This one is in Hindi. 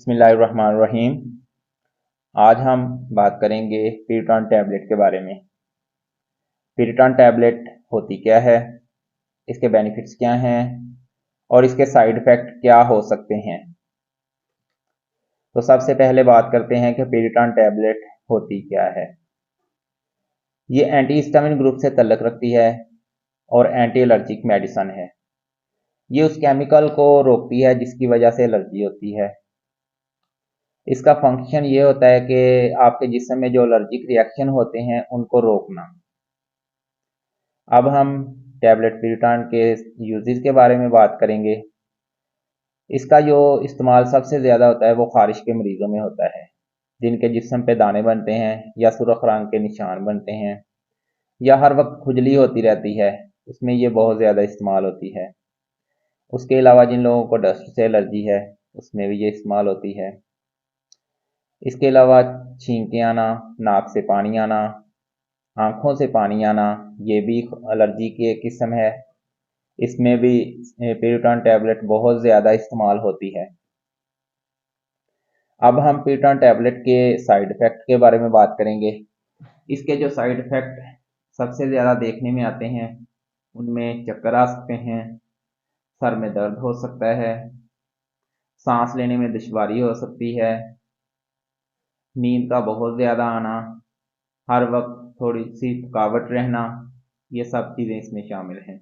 बिस्मिल्लाहिर्रहमानिर्रहीम। आज हम बात करेंगे पीरिटॉन टैबलेट के बारे में। पीरिटॉन टैबलेट होती क्या है, इसके बेनिफिट्स क्या हैं और इसके साइड इफ़ेक्ट क्या हो सकते हैं। तो सबसे पहले बात करते हैं कि पीरिटॉन टैबलेट होती क्या है। ये एंटी हिस्टामिन ग्रुप से तल्लुक़ रखती है और एंटी एलर्जिक मेडिसन है। ये उस केमिकल को रोकती है जिसकी वजह से एलर्जी होती है। इसका फंक्शन ये होता है कि आपके जिस्म में जो एलर्जिक रिएक्शन होते हैं उनको रोकना। अब हम टैबलेट पीरिटॉन के यूजेस के बारे में बात करेंगे। इसका जो इस्तेमाल सबसे ज़्यादा होता है वो ख़ारिश के मरीज़ों में होता है, जिनके जिस्म पे दाने बनते हैं या सुर्ख रंग के निशान बनते हैं या हर वक्त खुजली होती रहती है, उसमें ये बहुत ज़्यादा इस्तेमाल होती है। उसके अलावा जिन लोगों को डस्ट से एलर्जी है उसमें भी ये इस्तेमाल होती है। इसके अलावा छींकें आना, नाक से पानी आना, आँखों से पानी आना, ये भी एलर्जी की एक किस्म है। इसमें भी पीरिटॉन टैबलेट बहुत ज़्यादा इस्तेमाल होती है। अब हम पीरिटॉन टैबलेट के साइड इफ़ेक्ट के बारे में बात करेंगे। इसके जो साइड इफ़ेक्ट सबसे ज़्यादा देखने में आते हैं उनमें चक्कर आ सकते हैं, सर में दर्द हो सकता है, सांस लेने में दुश्वारी हो सकती है, नींद का बहुत ज़्यादा आना, हर वक्त थोड़ी सी थकावट रहना, ये सब चीज़ें इसमें शामिल हैं।